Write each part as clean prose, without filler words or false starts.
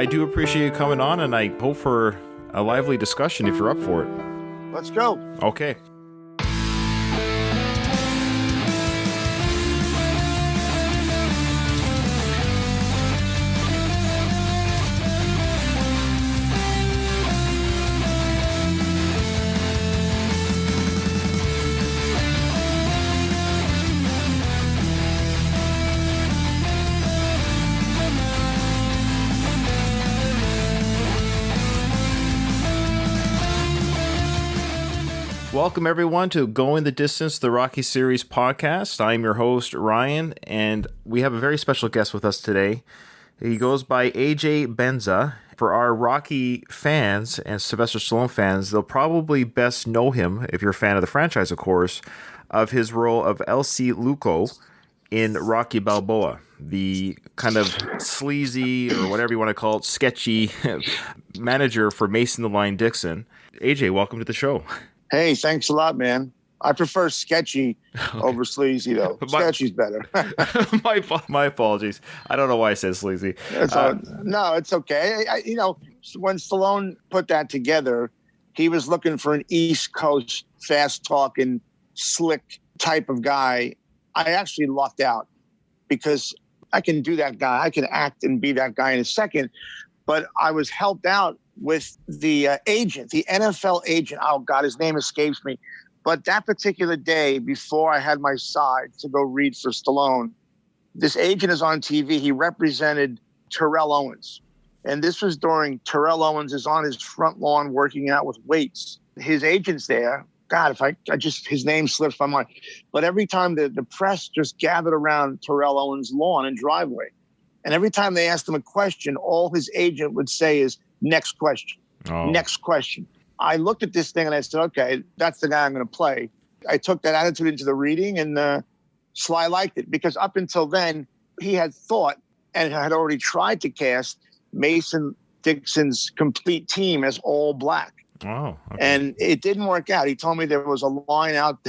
I do appreciate you coming on, and I hope for a lively discussion if you're up for it. Let's go. Okay. Welcome, everyone, to Going the Distance, the Rocky Series podcast. I'm your host, Ryan, and we have a very special guest with us today. He goes by AJ Benza. For our Rocky fans and Sylvester Stallone fans, they'll probably best know him, if you're a fan of the franchise, of course, of his role of LC Luco in Rocky Balboa, the kind of sleazy, or whatever you want to call it, sketchy manager for Mason the Lion Dixon. AJ, welcome to the show. Hey, thanks a lot, man. I prefer sketchy over sleazy, though. Sketchy's better. my apologies. I don't know why I said sleazy. No, it's okay. When Stallone put that together, he was looking for an East Coast, fast-talking, slick type of guy. I actually lucked out because I can do that guy. I can act and be that guy in a second. But I was helped out with the agent, the NFL agent. Oh, God, his name escapes me. But that particular day, before I had my side to go read for Stallone, this agent is on TV. He represented Terrell Owens. And this was during Terrell Owens is on his front lawn working out with weights. His agent's there. God, if his name slips my mind. But every time the press just gathered around Terrell Owens' lawn and driveway. And every time they asked him a question, all his agent would say is, next question, next question. I looked at this thing and I said, okay, that's the guy I'm going to play. I took that attitude into the reading, and Sly liked it because up until then, he had thought and had already tried to cast Mason Dixon's complete team as all black. Oh, okay. And it didn't work out. He told me there was a line out,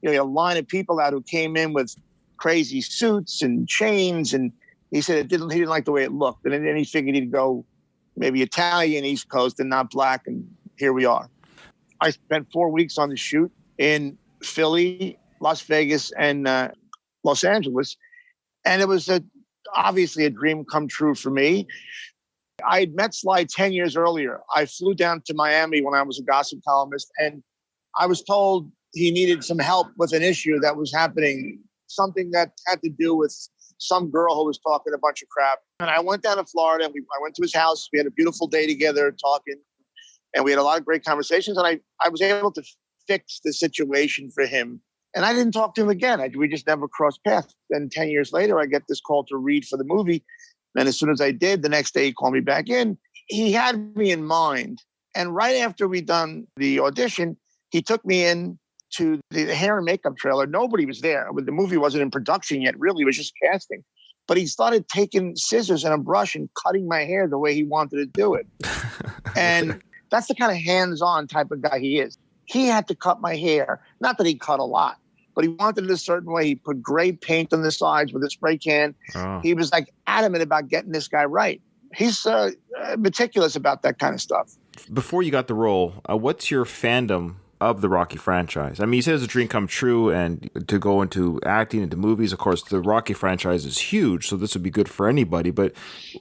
a line of people out who came in with crazy suits and chains, and he said he didn't like the way it looked. And then he figured he'd go maybe Italian, East Coast, and not black. And here we are. I spent 4 weeks on the shoot in Philly, Las Vegas, and Los Angeles. And it was obviously a dream come true for me. I had met Sly 10 years earlier. I flew down to Miami when I was a gossip columnist, and I was told he needed some help with an issue that was happening, something that had to do with some girl who was talking a bunch of crap. And I went down to Florida, and I went to his house. We had a beautiful day together talking, and we had a lot of great conversations. And I was able to fix the situation for him. And I didn't talk to him again. We just never crossed paths. Then 10 years later, I get this call to read for the movie. And as soon as I did, the next day he called me back in. He had me in mind. And right after we done the audition, he took me in to the hair and makeup trailer. Nobody was there. The movie wasn't in production yet, really. It was just casting. But he started taking scissors and a brush and cutting my hair the way he wanted to do it. And that's the kind of hands-on type of guy he is. He had to cut my hair. Not that he cut a lot, but he wanted it a certain way. He put gray paint on the sides with a spray can. Oh. He was like adamant about getting this guy right. He's meticulous about that kind of stuff. Before you got the role, what's your fandom of the Rocky franchise? I mean, you said it's a dream come true, and to go into acting, into movies. Of course, the Rocky franchise is huge, so this would be good for anybody. But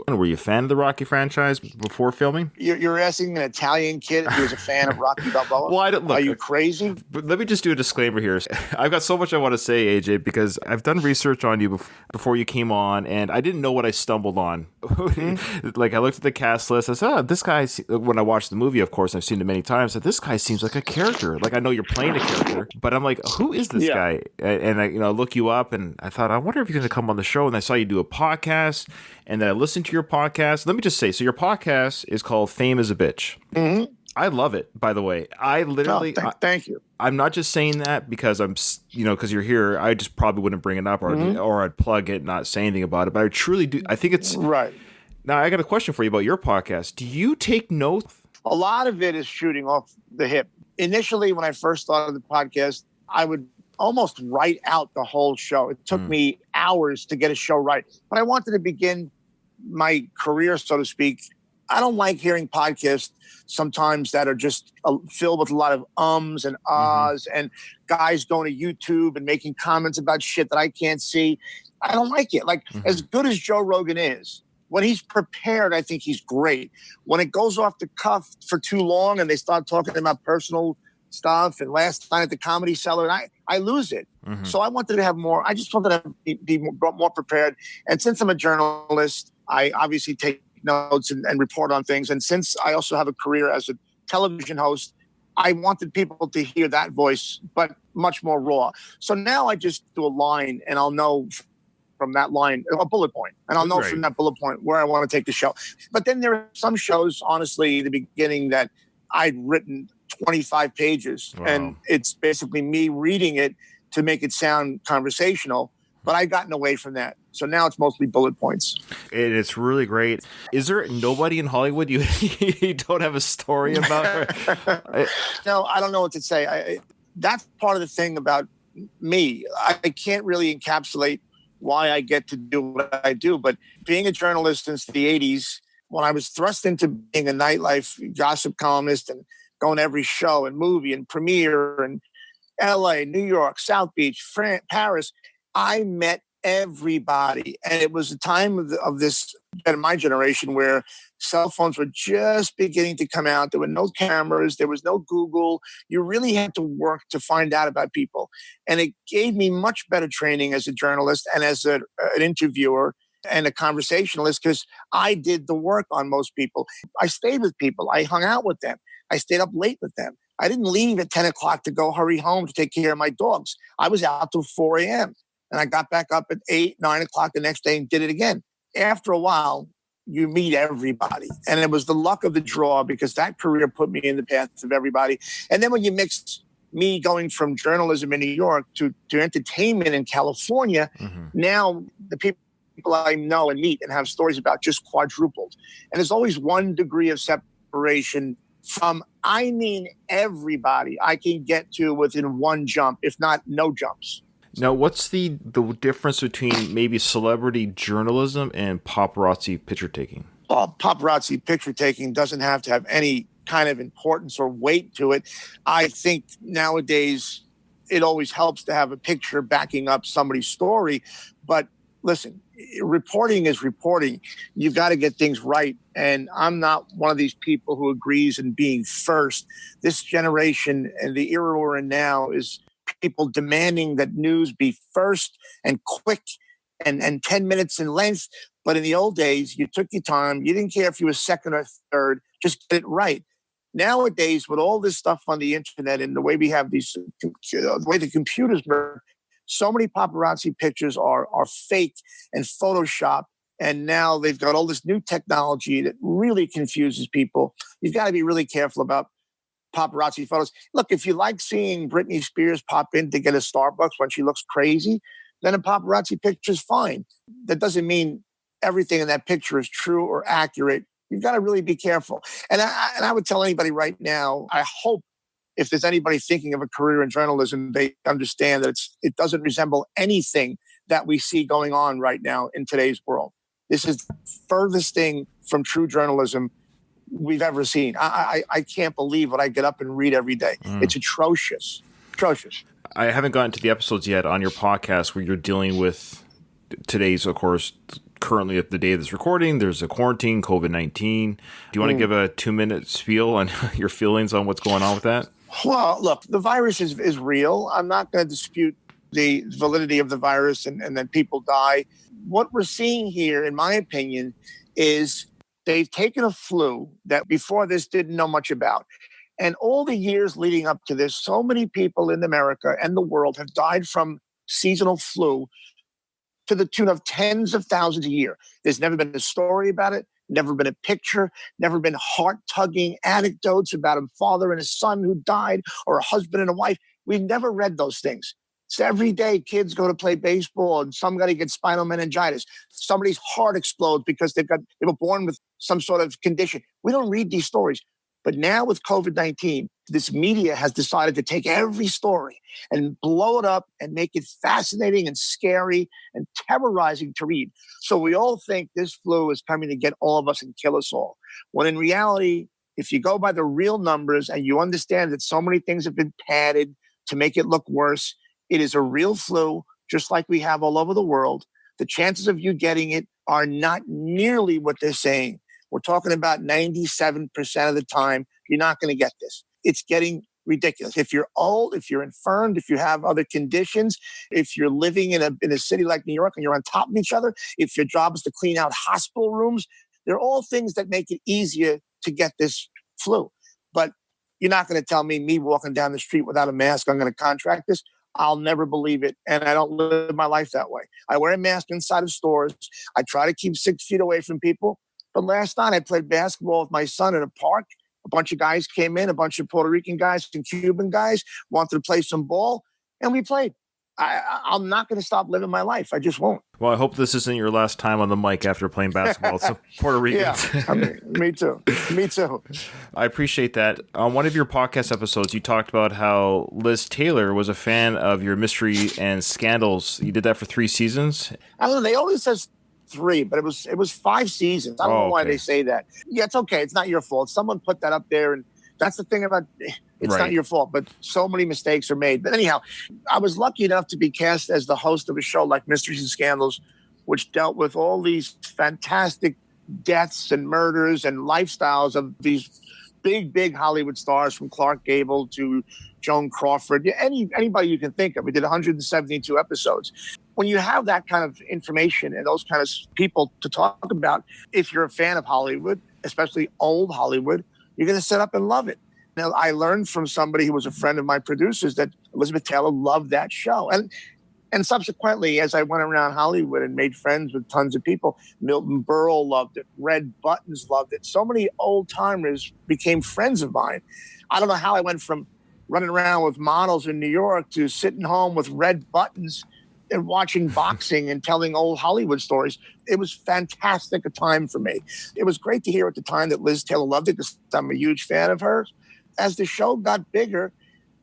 were you a fan of the Rocky franchise before filming? You're asking an Italian kid if he was a fan of Rocky Balboa? Well, are you crazy? But let me just do a disclaimer here. I've got so much I want to say, AJ, because I've done research on you before you came on, and I didn't know what I stumbled on. Mm-hmm. Like, I looked at the cast list. I said, this guy, when I watched the movie, of course, I've seen it many times, I said, this guy seems like a character. Like, I know you're playing a character, but I'm like, who is this guy? And I look you up, and I thought, I wonder if you're going to come on the show. And I saw you do a podcast, and then I listened to your podcast. Let me just say, so your podcast is called Fame is a Bitch. Mm-hmm. I love it, by the way. I literally, thank you. I'm not just saying that because because you're here. I just probably wouldn't bring it up, or I'd plug it, not say anything about it. But I truly do. I think it's right. Now, I got a question for you about your podcast. Do you take notes? A lot of it is shooting off the hip. Initially, when I first started the podcast, I would almost write out the whole show. It took me hours to get a show right. But I wanted to begin my career, so to speak, I don't like hearing podcasts sometimes that are just filled with a lot of ums and ahs and guys going to YouTube and making comments about shit that I can't see. I don't like it. Like, as good as Joe Rogan is, when he's prepared, I think he's great. When it goes off the cuff for too long and they start talking about personal stuff and last night at the Comedy Cellar, and I lose it. So I wanted to have more. I just wanted to be more prepared. And since I'm a journalist, I obviously take notes and report on things. And since I also have a career as a television host, I wanted people to hear that voice, but much more raw. So now I just do a line and I'll know from that line, a bullet point, and I'll know from that bullet point where I want to take the show. But then there are some shows, honestly, the beginning that I'd written 25 pages and it's basically me reading it to make it sound conversational, but I've gotten away from that. So now it's mostly bullet points. And it's really great. Is there nobody in Hollywood you don't have a story about? No, I don't know what to say. That's part of the thing about me. I can't really encapsulate why I get to do what I do. But being a journalist since the 80s, when I was thrust into being a nightlife gossip columnist and going to every show and movie and premiere and LA, New York, South Beach, Paris, I met everybody. And it was a time of this, in my generation, where cell phones were just beginning to come out. There were no cameras. There was no Google. You really had to work to find out about people. And it gave me much better training as a journalist and as an interviewer and a conversationalist, because I did the work on most people. I stayed with people. I hung out with them. I stayed up late with them. I didn't leave at 10 o'clock to go hurry home to take care of my dogs. I was out till 4 a.m. And I got back up at 8, 9 o'clock the next day and did it again. After a while, you meet everybody. And it was the luck of the draw, because that career put me in the path of everybody. And then when you mix me going from journalism in New York to entertainment in California, now the people I know and meet and have stories about just quadrupled. And there's always one degree of separation from, I mean, everybody I can get to within one jump, if not no jumps. Now, what's the difference between maybe celebrity journalism and paparazzi picture taking? Well, paparazzi picture taking doesn't have to have any kind of importance or weight to it. I think nowadays it always helps to have a picture backing up somebody's story. But listen, reporting is reporting. You've got to get things right. And I'm not one of these people who agrees in being first. This generation and the era we're in now is people demanding that news be first and quick and 10 minutes in length. But in the old days, you took your time. You didn't care if you were second or third. Just get it right. Nowadays, with all this stuff on the internet and the way we have these, the way the computers work, so many paparazzi pictures are fake and Photoshop. And now they've got all this new technology that really confuses people. You've got to be really careful about paparazzi photos. Look, if you like seeing Britney Spears pop in to get a Starbucks when she looks crazy, then a paparazzi picture is fine. That doesn't mean everything in that picture is true or accurate. You've got to really be careful. And I would tell anybody right now, I hope if there's anybody thinking of a career in journalism, they understand that it doesn't resemble anything that we see going on right now in today's world. This is the furthest thing from true journalism we've ever seen. I can't believe what I get up and read every day. It's atrocious. Atrocious. I haven't gotten to the episodes yet on your podcast where you're dealing with today's, of course, currently at the day of this recording, there's a quarantine, COVID-19. Do you want to give a 2-minute spiel on your feelings on what's going on with that? Well, look, the virus is real. I'm not going to dispute the validity of the virus and that people die. What we're seeing here, in my opinion, is they've taken a flu that before this didn't know much about. And all the years leading up to this, so many people in America and the world have died from seasonal flu to the tune of tens of thousands a year. There's never been a story about it, never been a picture, never been heart-tugging anecdotes about a father and a son who died or a husband and a wife. We've never read those things. So every day kids go to play baseball and somebody gets spinal meningitis. Somebody's heart explodes because they were born with some sort of condition. We don't read these stories. But now with COVID-19, this media has decided to take every story and blow it up and make it fascinating and scary and terrorizing to read. So we all think this flu is coming to get all of us and kill us all. When in reality, if you go by the real numbers and you understand that so many things have been padded to make it look worse, it is a real flu, just like we have all over the world. The chances of you getting it are not nearly what they're saying. We're talking about 97% of the time, you're not going to get this. It's getting ridiculous. If you're old, if you're infirmed, if you have other conditions, if you're living in a city like New York and you're on top of each other, if your job is to clean out hospital rooms, they're all things that make it easier to get this flu. But you're not going to tell me walking down the street without a mask, I'm going to contract this. I'll never believe it. And I don't live my life that way. I wear a mask inside of stores. I try to keep 6 feet away from people. But last night I played basketball with my son at a park. A bunch of guys came in, a bunch of Puerto Rican guys and Cuban guys wanted to play some ball, and we played. I'm not going to stop living my life. I just won't. Well, I hope this isn't your last time on the mic after playing basketball. It's Puerto Ricans. Yeah, me too. Me too. I appreciate that. On one of your podcast episodes, you talked about how Liz Taylor was a fan of your Mystery and Scandals. You did that for 3 seasons? I don't know. They always says 3, but it was 5 seasons. I don't know why they say that. Yeah, it's okay. It's not your fault. Someone put that up there, and that's the thing about it's not your fault. But so many mistakes are made. But anyhow, I was lucky enough to be cast as the host of a show like Mysteries and Scandals, which dealt with all these fantastic deaths and murders and lifestyles of these big Hollywood stars, from Clark Gable to Joan Crawford, anybody you can think of. We did 172 episodes. When you have that kind of information and those kind of people to talk about, if you're a fan of Hollywood, especially old Hollywood, you're going to sit up and love it. Now, I learned from somebody who was a friend of my producers that Elizabeth Taylor loved that show. And subsequently, as I went around Hollywood and made friends with tons of people, Milton Berle loved it. Red Buttons loved it. So many old timers became friends of mine. I don't know how I went from running around with models in New York to sitting home with Red Buttons and watching boxing and telling old Hollywood stories. It was fantastic a time for me. It was great to hear at the time that Liz Taylor loved it, because I'm a huge fan of hers. As the show got bigger,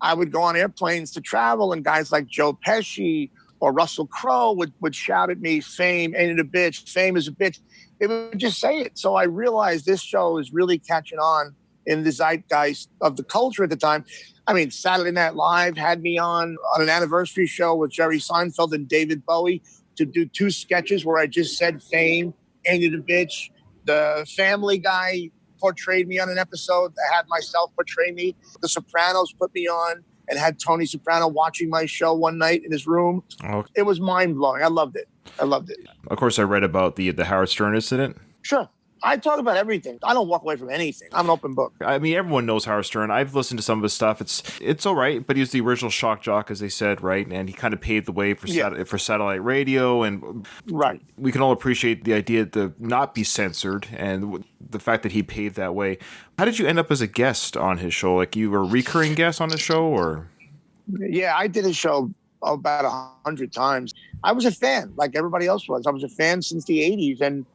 I would go on airplanes to travel, and guys like Joe Pesci or Russell Crowe would shout at me, "Fame ain't it a bitch? Fame is a bitch." They would just say it. So I realized this show is really catching on in the zeitgeist of the culture at the time. I mean, Saturday Night Live had me on an anniversary show with Jerry Seinfeld and David Bowie to do 2 sketches where I just said "Fame ain't it a bitch." The Family Guy portrayed me on an episode. I had myself portray me. The Sopranos put me on and had Tony Soprano watching my show one night in his room. Okay. It was mind-blowing. I loved it. Of course, I read about the Howard Stern incident. Sure. I talk about everything. I don't walk away from anything. I'm an open book. I mean, everyone knows Howard Stern. I've listened to some of his stuff. It's all right, but he was the original shock jock, as they said, right? And he kind of paved the way for satellite radio. And we can all appreciate the idea to not be censored and the fact that he paved that way. How did you end up as a guest on his show? Like, you were a recurring guest on his show, or? Yeah, I did his show about 100 times. I was a fan, like everybody else was. I was a fan since the 80s. And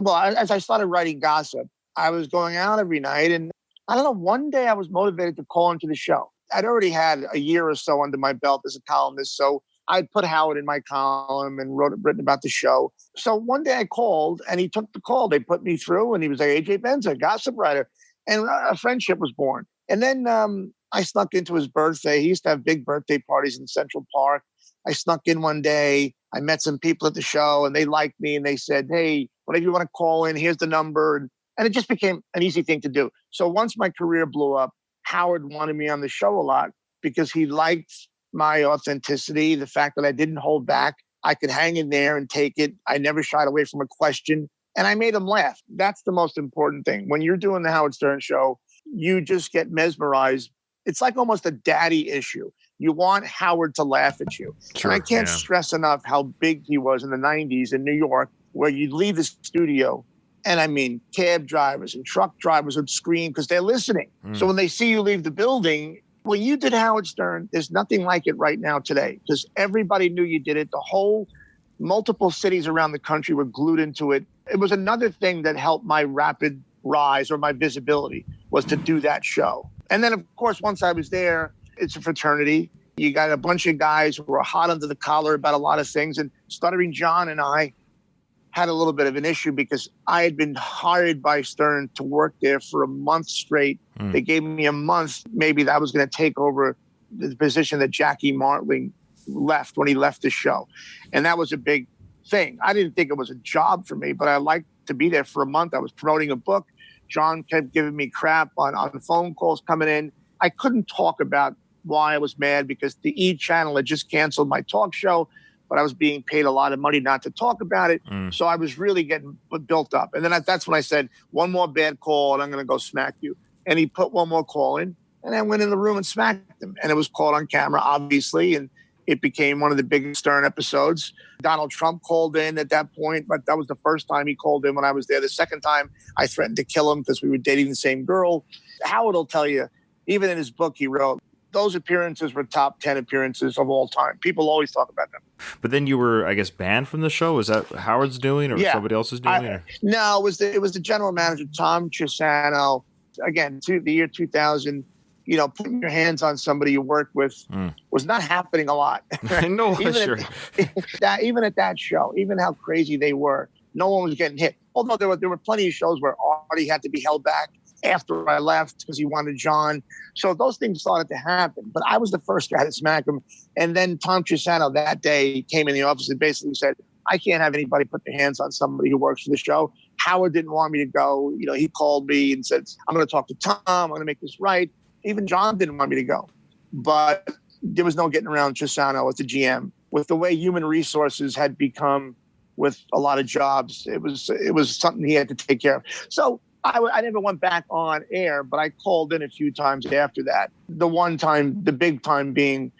well, as I started writing gossip, I was going out every night, and I don't know, one day I was motivated to call into the show. I'd already had a year or so under my belt as a columnist, so I'd put Howard in my column and written about the show. So one day I called, and he took the call. They put me through, and he was like, "AJ Benza, gossip writer," and a friendship was born. And then I snuck into his birthday. He used to have big birthday parties in Central Park. I snuck in one day. I met some people at the show, and they liked me, and they said, "Hey, whenever you want to call in, here's the number." And it just became an easy thing to do. So once my career blew up, Howard wanted me on the show a lot because he liked my authenticity, the fact that I didn't hold back. I could hang in there and take it. I never shied away from a question. And I made him laugh. That's the most important thing. When you're doing the Howard Stern show, you just get mesmerized. It's like almost a daddy issue. You want Howard to laugh at you. Sure, and I can't stress enough how big he was in the 90s in New York, where you'd leave the studio, and I mean, cab drivers and truck drivers would scream because they're listening. So when they see you leave the building, when you did Howard Stern, there's nothing like it right now today, because everybody knew you did it. The whole multiple cities around the country were glued into it. It was another thing that helped my rapid rise or my visibility was to do that show. And then, of course, once I was there, it's a fraternity. You got a bunch of guys who were hot under the collar about a lot of things. And Stuttering John and I had a little bit of an issue because I had been hired by Stern to work there for a month straight. They gave me a month. Maybe that was going to take over the position that Jackie Martling left when he left the show. And that was a big thing. I didn't think it was a job for me, but I liked to be there for a month. I was promoting a book. John kept giving me crap on phone calls coming in. I couldn't talk about why I was mad because the E! channel had just canceled my talk show, but I was being paid a lot of money not to talk about it. So I was really getting built up. And then that's when I said, one more bad call and I'm going to go smack you. And he put one more call in and I went in the room and smacked him. And it was caught on camera, obviously. And it became one of the biggest Stern episodes. Donald Trump called in at that point, but that was the first time he called in when I was there. The second time I threatened to kill him because we were dating the same girl. Howard will tell you, even in his book he wrote, those appearances were top 10 appearances of all time. People always talk about them. But then you were, I guess, banned from the show. Was that Howard's doing or somebody else's doing? No, it was the general manager, Tom Chisano. Again, the year 2000, putting your hands on somebody you work with was not happening a lot. No, sure. Even at that show, even how crazy they were, no one was getting hit. Although there were plenty of shows where Artie had to be held back after I left because he wanted John. So those things started to happen. But I was the first guy to smack him. And then Tom Chisano that day came in the office and basically said, I can't have anybody put their hands on somebody who works for the show. Howard didn't want me to go. He called me and said, I'm going to talk to Tom. I'm going to make this right. Even John didn't want me to go. But there was no getting around Chisano as the GM. With the way human resources had become with a lot of jobs, it was something he had to take care of. So I never went back on air, but I called in a few times after that. The one time, the big time being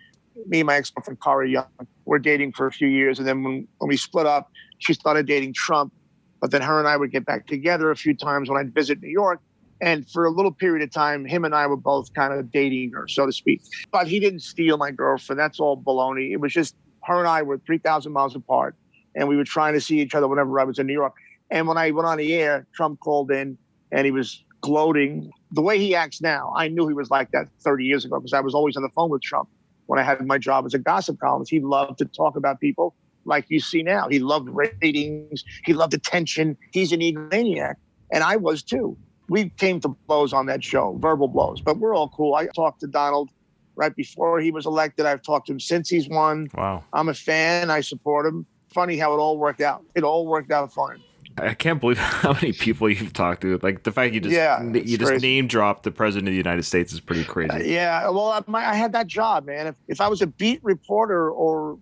me and my ex-girlfriend, Cara Young, were dating for a few years. And then when we split up, she started dating Trump. But then her and I would get back together a few times when I'd visit New York. And for a little period of time, him and I were both kind of dating her, so to speak. But he didn't steal my girlfriend. That's all baloney. It was just her and I were 3,000 miles apart. And we were trying to see each other whenever I was in New York. And when I went on the air, Trump called in and he was gloating. The way he acts now, I knew he was like that 30 years ago because I was always on the phone with Trump when I had my job as a gossip columnist. He loved to talk about people like you see now. He loved ratings. He loved attention. He's an egomaniac. And I was too. We came to blows on that show, verbal blows, but we're all cool. I talked to Donald right before he was elected. I've talked to him since he's won. Wow. I'm a fan. I support him. Funny how it all worked out. It all worked out fine. I can't believe how many people you've talked to. Like the fact you just name dropped the president of the United States is pretty crazy. Well, I had that job, man. If I was a beat reporter or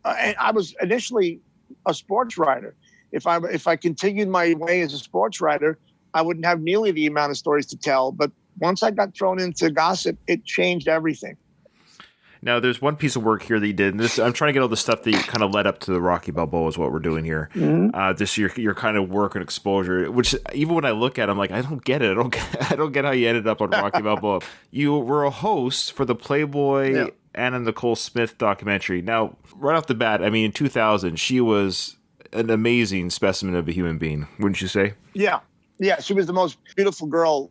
I was initially a sports writer. If I continued my way as a sports writer, I wouldn't have nearly the amount of stories to tell. But once I got thrown into gossip, it changed everything. Now, there's one piece of work here that you did. And I'm trying to get all the stuff that you kind of led up to the Rocky Balboa is what we're doing here. Mm-hmm. This year, your kind of work and exposure, which even when I look at it, I'm like, I don't get it. I don't get how you ended up on Rocky Balboa. You were a host for the Playboy Anna Nicole Smith documentary. Now, right off the bat, I mean, in 2000, she was an amazing specimen of a human being, wouldn't you say? Yeah. Yeah, she was the most beautiful girl.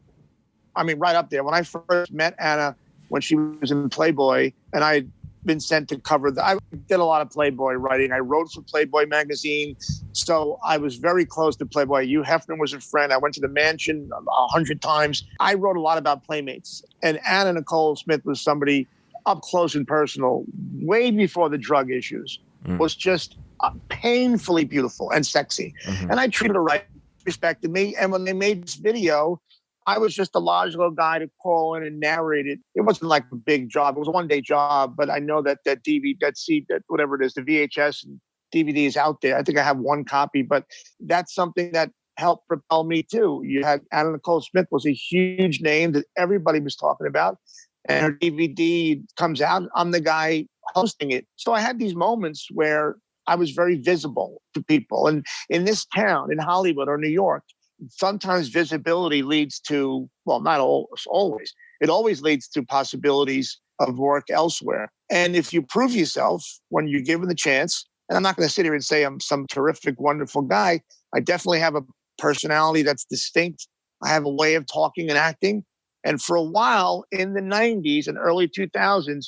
I mean, right up there. When I first met Anna, when she was in Playboy, and I had been sent to cover I did a lot of Playboy writing. I wrote for Playboy magazine, so I was very close to Playboy. Hugh Hefner was a friend. I went to the mansion 100 times. I wrote a lot about Playmates, and Anna Nicole Smith was somebody up close and personal, way before the drug issues, was just painfully beautiful and sexy. Mm-hmm. And I treated her right, respected me. And when they made this video, I was just a logical guy to call in and narrate it. It wasn't like a big job. It was a one-day job, but I know that whatever it is, the VHS and DVD is out there. I think I have one copy, but that's something that helped propel me too. You had Anna Nicole Smith was a huge name that everybody was talking about, and her DVD comes out. I'm the guy hosting it. So I had these moments where I was very visible to people. And in this town, in Hollywood or New York, sometimes visibility leads to, well, not always. It always leads to possibilities of work elsewhere. And if you prove yourself when you're given the chance, and I'm not going to sit here and say I'm some terrific, wonderful guy. I definitely have a personality that's distinct I have a way of talking and acting. And for a while in the 90s and early 2000s,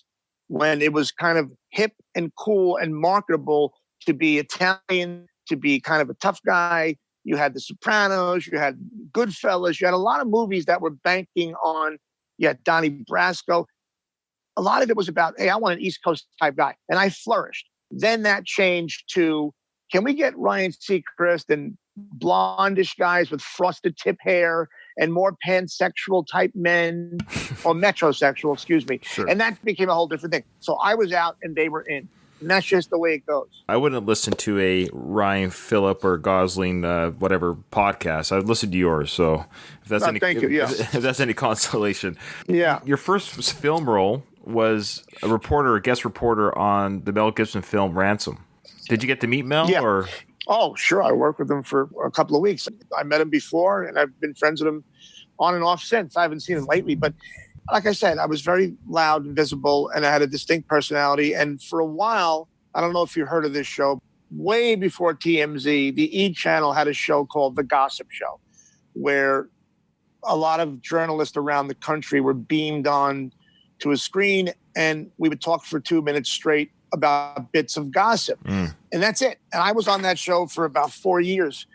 when it was kind of hip and cool and marketable to be Italian, to be kind of a tough guy, you had The Sopranos, you had Goodfellas, you had a lot of movies that were banking on, Donnie Brasco. A lot of it was about, hey, I want an East Coast type guy. And I flourished. Then that changed to, can we get Ryan Seacrest and blondish guys with frosted tip hair and more pansexual type men, or metrosexual, excuse me. Sure. And that became a whole different thing. So I was out and they were in. And that's just the way it goes. I wouldn't listen to a Ryan Phillip or Gosling, whatever podcast. I'd listen to yours. So if that's if that's any consolation. Yeah. Your first film role was a guest reporter on the Mel Gibson film Ransom. Did you get to meet Mel? Yeah. Or? Oh, sure. I worked with him for a couple of weeks. I met him before, and I've been friends with him on and off since. I haven't seen him lately, but like I said, I was very loud and visible, and I had a distinct personality. And for a while, I don't know if you heard of this show, way before TMZ, the E! Channel had a show called The Gossip Show, where a lot of journalists around the country were beamed on to a screen, and we would talk for 2 minutes straight about bits of gossip. And that's it. And I was on that show for about 4 years,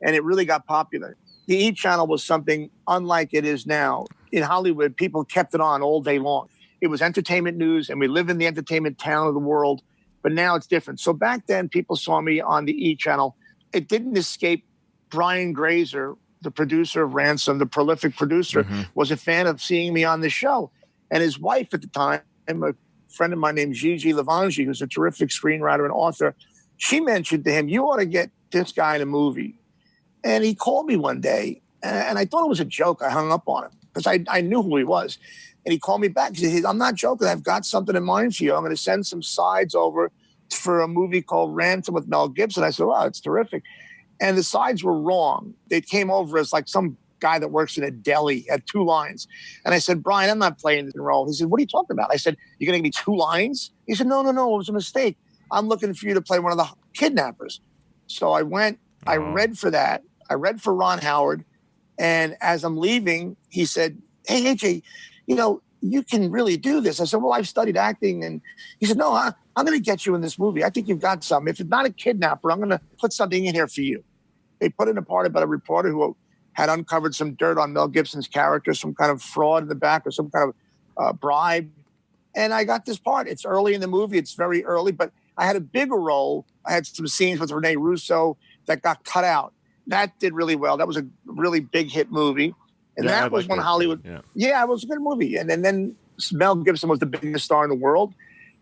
and it really got popular. The E! Channel was something unlike it is now. In Hollywood, people kept it on all day long. It was entertainment news, and we live in the entertainment town of the world, but now it's different. So back then, people saw me on the E! Channel. It didn't escape Brian Grazer, the producer of Ransom, the prolific producer, was a fan of seeing me on the show. And his wife at the time, a friend of mine named Gigi Lavangi, who's a terrific screenwriter and author, she mentioned to him, you ought to get this guy in a movie. And he called me one day, and I thought it was a joke. I hung up on him because I knew who he was. And he called me back. He said, I'm not joking. I've got something in mind for you. I'm going to send some sides over for a movie called Ransom with Mel Gibson. I said, wow, it's terrific. And the sides were wrong. They came over as like some guy that works in a deli, had 2 lines. And I said, Brian, I'm not playing this role. He said, what are you talking about? I said, you're going to give me 2 lines? He said, no, it was a mistake. I'm looking for you to play one of the kidnappers. So I went, I read for that. I read for Ron Howard. And as I'm leaving, he said, hey, AJ, you can really do this. I said, well, I've studied acting. And he said, no, I'm going to get you in this movie. I think you've got something. If it's not a kidnapper, I'm going to put something in here for you. They put in a part about a reporter who had uncovered some dirt on Mel Gibson's character, some kind of fraud in the back or some kind of bribe. And I got this part. It's early in the movie. It's very early, but I had a bigger role. I had some scenes with Rene Russo that got cut out. That did really well. That was a really big hit movie. And that was when Hollywood. Yeah, it was a good movie. And then Mel Gibson was the biggest star in the world.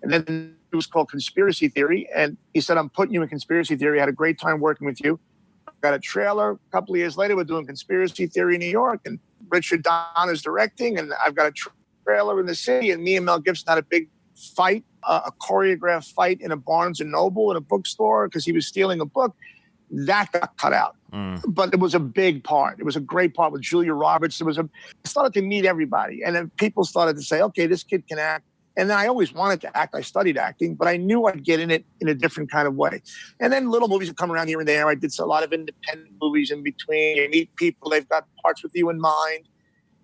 And then it was called Conspiracy Theory. And he said, I'm putting you in Conspiracy Theory. I had a great time working with you. Got a trailer. A couple of years later, we're doing Conspiracy Theory in New York. And Richard Donner's directing. And I've got a trailer in the city. And me and Mel Gibson had a big fight, a choreographed fight in a Barnes & Noble in a bookstore because he was stealing a book. That got cut out. But it was a big part. It was a great part with Julia Roberts. I started to meet everybody. And then people started to say, okay, this kid can act. And then I always wanted to act. I studied acting, but I knew I'd get in it in a different kind of way. And then little movies would come around here and there. I did a lot of independent movies in between. You meet people, they've got parts with you in mind.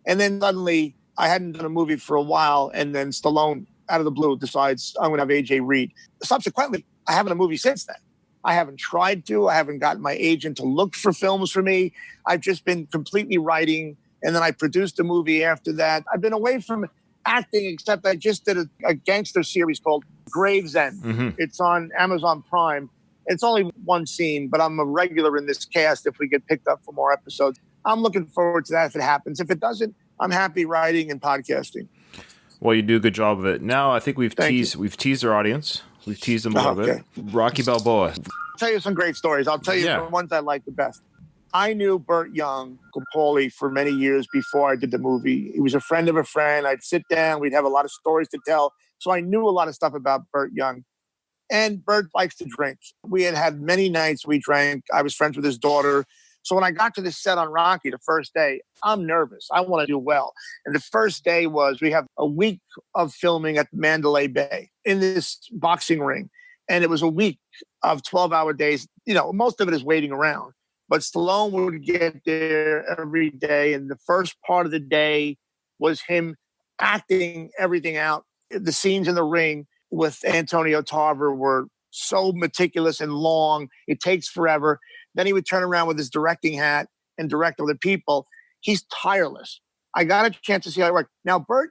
And then suddenly, I hadn't done a movie for a while, and then Stallone, out of the blue, decides I'm going to have AJ Reed. Subsequently, I haven't a movie since then. I haven't tried to. I haven't gotten my agent to look for films for me. I've just been completely writing, and then I produced a movie after that. I've been away from acting, except I just did a gangster series called Gravesend. It's on Amazon Prime. It's only one scene, but I'm a regular in this cast if we get picked up for more episodes. I'm looking forward to that if it happens. If it doesn't, I'm happy writing and podcasting. Well, you do a good job of it. Now, I think we've teased our audience. We've teased them a little bit. Rocky Balboa. I'll tell you some great stories. I'll tell you the ones I like the best. I knew Burt Young, Paulie, for many years before I did the movie. He was a friend of a friend. I'd sit down. We'd have a lot of stories to tell. So I knew a lot of stuff about Burt Young. And Burt likes to drink. We had many nights we drank. I was friends with his daughter. So when I got to the set on Rocky the first day, I'm nervous. I want to do well. And the first day was we have a week of filming at Mandalay Bay in this boxing ring. And it was a week of 12-hour days. Most of it is waiting around. But Stallone would get there every day. And the first part of the day was him acting everything out. The scenes in the ring with Antonio Tarver were so meticulous and long. It takes forever. Then he would turn around with his directing hat and direct other people. He's tireless. I got a chance to see how it worked. Now, Burt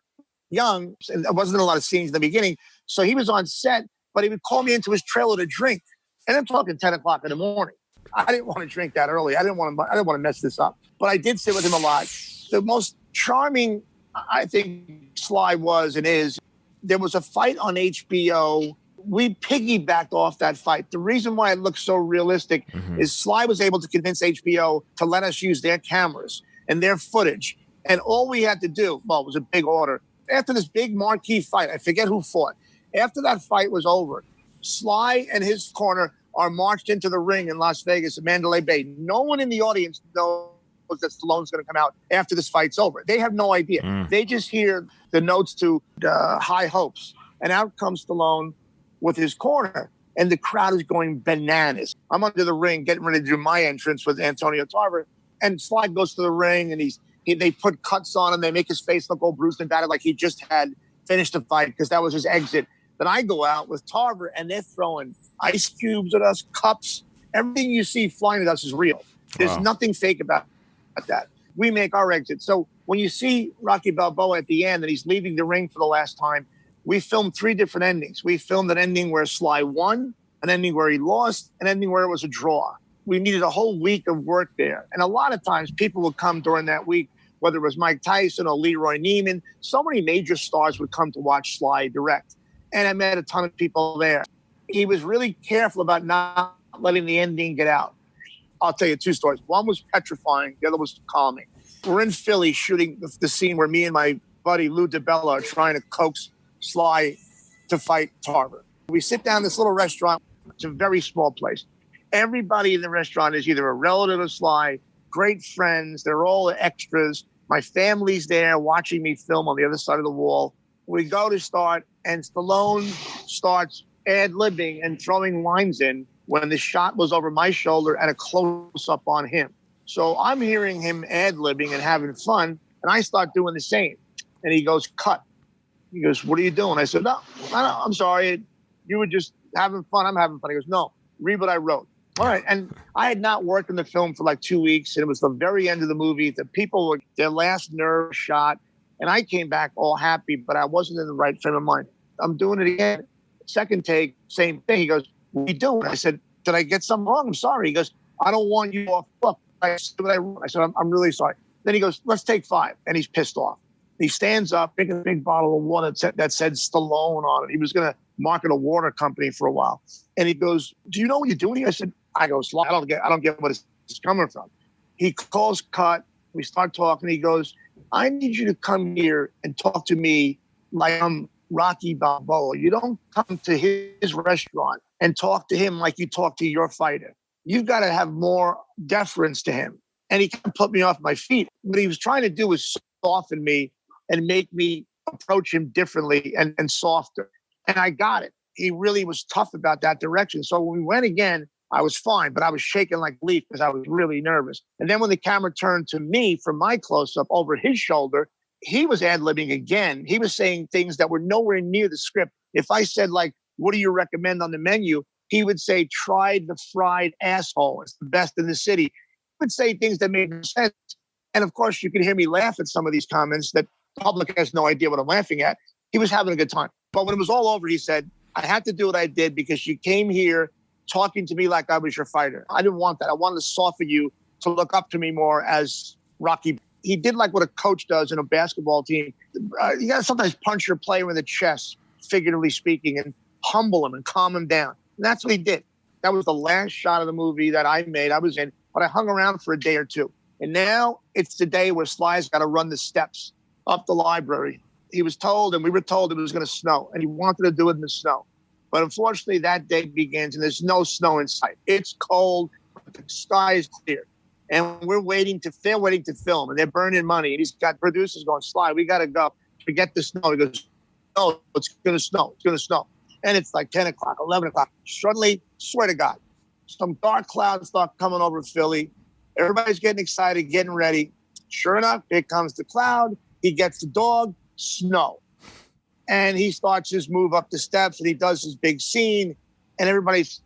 Young, and there wasn't a lot of scenes in the beginning, so he was on set, but he would call me into his trailer to drink. And I'm talking 10 o'clock in the morning. I didn't want to drink that early. I didn't want to mess this up. But I did sit with him a lot. The most charming, I think, Sly was and is, there was a fight on HBO. We piggybacked off that fight. The reason why it looks so realistic is Sly was able to convince HBO to let us use their cameras and their footage. And all we had to do, well, it was a big order. After this big marquee fight, I forget who fought. After that fight was over, Sly and his corner are marched into the ring in Las Vegas at Mandalay Bay. No one in the audience knows that Stallone's going to come out after this fight's over. They have no idea. They just hear the notes to High Hopes. And out comes Stallone with his corner. And the crowd is going bananas. I'm under the ring getting ready to do my entrance with Antonio Tarver. And Sly goes to the ring and they put cuts on him. They make his face look all bruised and battered like he just had finished the fight because that was his exit. Then I go out with Tarver and they're throwing ice cubes at us, cups. Everything you see flying at us is real. There's nothing fake about that. We make our exit. So when you see Rocky Balboa at the end and he's leaving the ring for the last time, we filmed 3 different endings. We filmed an ending where Sly won, an ending where he lost, an ending where it was a draw. We needed a whole week of work there. And a lot of times people would come during that week, whether it was Mike Tyson or Leroy Neiman. So many major stars would come to watch Sly direct. And I met a ton of people there. He was really careful about not letting the ending get out. I'll tell you 2 stories. One was petrifying. The other was calming. We're in Philly shooting the scene where me and my buddy Lou DiBella are trying to coax Sly to fight Tarver. We sit down in this little restaurant. It's a very small place. Everybody in the restaurant is either a relative of Sly, great friends. They're all extras. My family's there watching me film on the other side of the wall. We go to start, and Stallone starts ad-libbing and throwing lines in when the shot was over my shoulder and a close-up on him. So I'm hearing him ad-libbing and having fun, and I start doing the same. And he goes, cut. He goes, what are you doing? I said, no, I'm sorry. You were just having fun. I'm having fun. He goes, no, read what I wrote. All right. And I had not worked in the film for like 2 weeks, and it was the very end of the movie. The people were their last nerve shot, and I came back all happy, but I wasn't in the right frame of mind. I'm doing it again. Second take, same thing. He goes, what are you doing? I said, did I get something wrong? I'm sorry. He goes, I don't want you off book. I said, I'm really sorry. Then he goes, let's take 5. And he's pissed off. He stands up, drinking a big bottle of water that said Stallone on it. He was going to market a water company for a while. And he goes, do you know what you're doing? I said, I go, I don't get what it's coming from. He calls cut. We start talking. He goes, I need you to come here and talk to me like I'm Rocky Balboa. You don't come to his restaurant and talk to him like you talk to your fighter. You've got to have more deference to him. And he kind of put me off my feet. What he was trying to do was soften me and make me approach him differently and softer. And I got it. He really was tough about that direction. So when we went again, I was fine, but I was shaking like a leaf because I was really nervous. And then when the camera turned to me for my close-up over his shoulder, he was ad-libbing again. He was saying things that were nowhere near the script. If I said, like, what do you recommend on the menu? He would say, try the fried asshole. It's the best in the city. He would say things that made no sense. And of course, you can hear me laugh at some of these comments that the public has no idea what I'm laughing at. He was having a good time. But when it was all over, he said, I had to do what I did because you came here talking to me like I was your fighter. I didn't want that. I wanted to soften you to look up to me more as Rocky. He did like what a coach does in a basketball team. You got to sometimes punch your player in the chest, figuratively speaking, and humble him and calm him down. And that's what he did. That was the last shot of the movie that I made. I was in, but I hung around for a day or two. And now it's the day where Sly's got to run the steps up the library. He was told, and we were told it was going to snow, and he wanted to do it in the snow. But unfortunately, that day begins, and there's no snow in sight. It's cold, but the sky is clear. And they're waiting to film, and they're burning money. And he's got producers going, Sly, we got to go. Forget the snow. He goes, no, it's going to snow. It's going to snow. And it's like 10 o'clock, 11 o'clock. Suddenly, swear to God, some dark clouds start coming over Philly. Everybody's getting excited, getting ready. Sure enough, here comes the cloud. He gets the dog, snow. And he starts his move up the steps and he does his big scene. And everybody's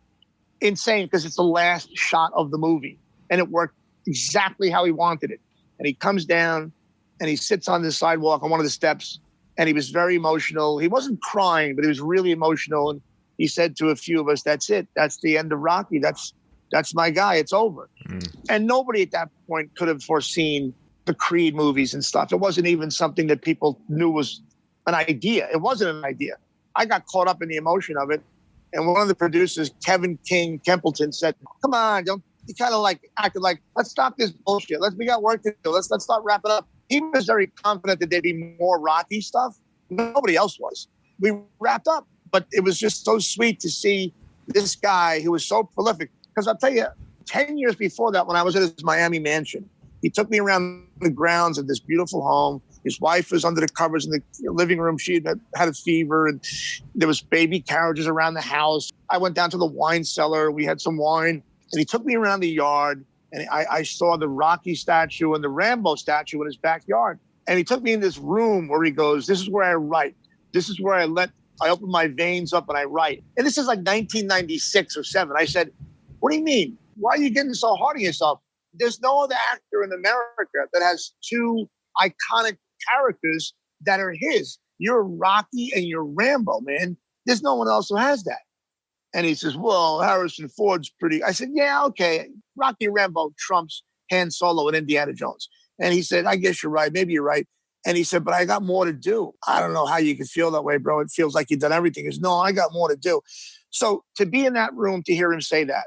insane because it's the last shot of the movie. And it worked exactly how he wanted it. And he comes down and he sits on the sidewalk on one of the steps. And he was very emotional. He wasn't crying, but he was really emotional. And he said to a few of us, "That's it. That's the end of Rocky. That's my guy. It's over." And nobody at that point could have foreseen the Creed movies and stuff. It wasn't even something that people knew was an idea. It wasn't an idea. I got caught up in the emotion of it. And one of the producers, Kevin King Kempleton, said, "Come on, don't." He kind of like acted like, "Let's stop this bullshit. We got work to do. Let's start wrapping up." He was very confident that there'd be more Rocky stuff. Nobody else was. We wrapped up, but it was just so sweet to see this guy who was so prolific. Because I'll tell you, 10 years before that, when I was at his Miami mansion, he took me around the grounds of this beautiful home. His wife was under the covers in the living room. She had a fever, and there was baby carriages around the house. I went down to the wine cellar. We had some wine, and he took me around the yard. And I saw the Rocky statue and the Rambo statue in his backyard. And he took me in this room where he goes, "This is where I write. This is where I open my veins up and I write." And this is like 1996 or 7. I said, "What do you mean? Why are you getting so hard on yourself? There's no other actor in America that has two iconic characters that are his. You're Rocky and you're Rambo, man. There's no one else who has that." And he says, "Well, Harrison Ford's pretty." I said, "Yeah, okay. Rocky Rambo trumps Han Solo and Indiana Jones." And he said, "I guess you're right. Maybe you're right." And he said, "But I got more to do." I don't know how you could feel that way, bro. It feels like you've done everything. He says, "No, I got more to do." So to be in that room, to hear him say that,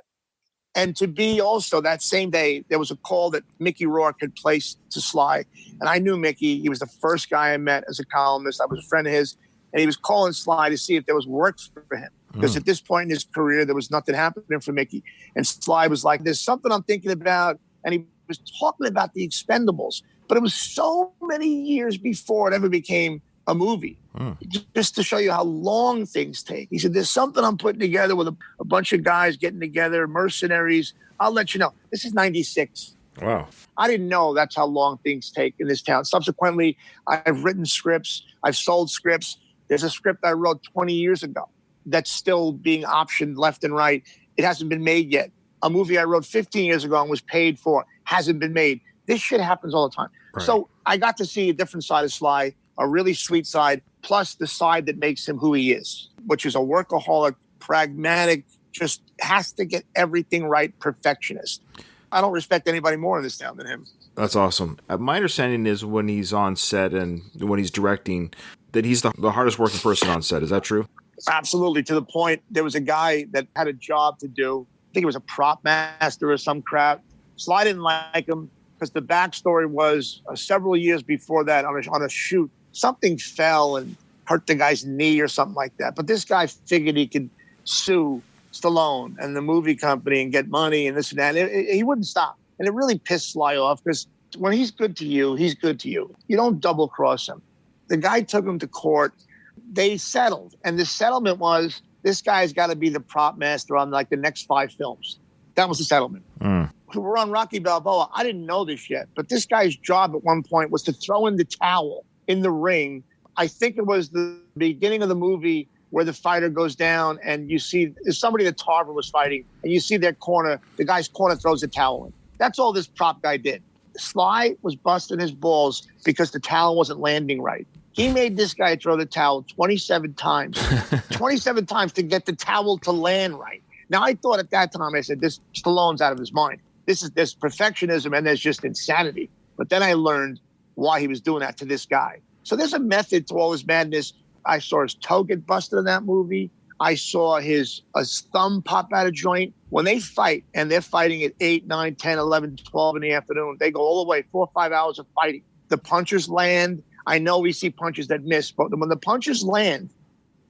and to be also that same day, there was a call that Mickey Rourke had placed to Sly. And I knew Mickey. He was the first guy I met as a columnist. I was a friend of his. And he was calling Sly to see if there was work for him. Because at this point in his career, there was nothing happening for Mickey. And Sly was like, "There's something I'm thinking about." And he was talking about the Expendables. But it was so many years before it ever became a movie. Just to show you how long things take. He said, "There's something I'm putting together with a bunch of guys getting together, mercenaries. I'll let you know." This is 96. Wow. I didn't know that's how long things take in this town. Subsequently, I've written scripts. I've sold scripts. There's a script I wrote 20 years ago that's still being optioned left and right. It hasn't been made yet. A movie I wrote 15 years ago and was paid for hasn't been made. This shit happens all the time. Right. So I got to see a different side of Sly, a really sweet side, plus the side that makes him who he is, which is a workaholic, pragmatic, just has to get everything right, perfectionist. I don't respect anybody more in this town than him. That's awesome. My understanding is when he's on set and when he's directing, that he's the hardest working person on set. Is that true? Absolutely. To the point, there was a guy that had a job to do. I think he was a prop master or some crap. Sly didn't like him because the backstory was several years before that on a shoot, something fell and hurt the guy's knee or something like that. But this guy figured he could sue Stallone and the movie company and get money and this and that. He wouldn't stop. And it really pissed Sly off because when he's good to you, he's good to you. You don't double cross him. The guy took him to court. They settled. And the settlement was this guy's got to be the prop master on like the next 5 films. That was the settlement. We're on Rocky Balboa. I didn't know this yet, but this guy's job at one point was to throw in the towel in the ring. I think it was the beginning of the movie where the fighter goes down and you see somebody that Tarver was fighting and you see their corner, the guy's corner throws the towel in. That's all this prop guy did. Sly was busting his balls because the towel wasn't landing right. He made this guy throw the towel 27 times, 27 times to get the towel to land right. Now, I thought at that time, I said, this Stallone's out of his mind. This perfectionism and there's just insanity. But then I learned why he was doing that to this guy. So there's a method to all his madness. I saw his toe get busted in that movie. I saw his thumb pop out of joint. When they fight, and they're fighting at 8, 9, 10, 11, 12 in the afternoon, they go all the way 4 or 5 hours of fighting. The punches land. I know we see punches that miss, but when the punches land,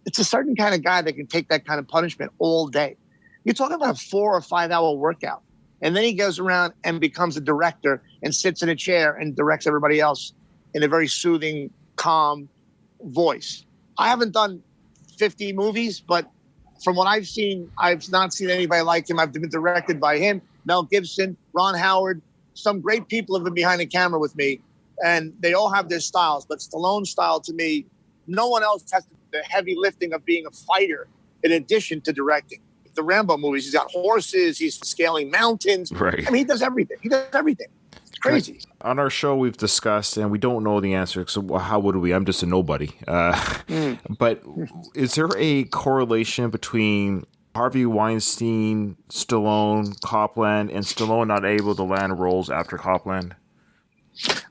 it's a certain kind of guy that can take that kind of punishment all day. You're talking about a 4 or 5 hour workout. And then he goes around and becomes a director and sits in a chair and directs everybody else in a very soothing, calm voice. I haven't done 50 movies, but from what I've seen, I've not seen anybody like him. I've been directed by him, Mel Gibson, Ron Howard, some great people have been behind the camera with me, and they all have their styles. But Stallone's style, to me, no one else has the heavy lifting of being a fighter in addition to directing. The Rambo movies, he's got horses, he's scaling mountains. Right. I mean, he does everything. It's crazy. On our show, we've discussed, and we don't know the answer, so how would we? I'm just a nobody. But is there a correlation between Harvey Weinstein, Stallone, Copland, and Stallone not able to land roles after Copland?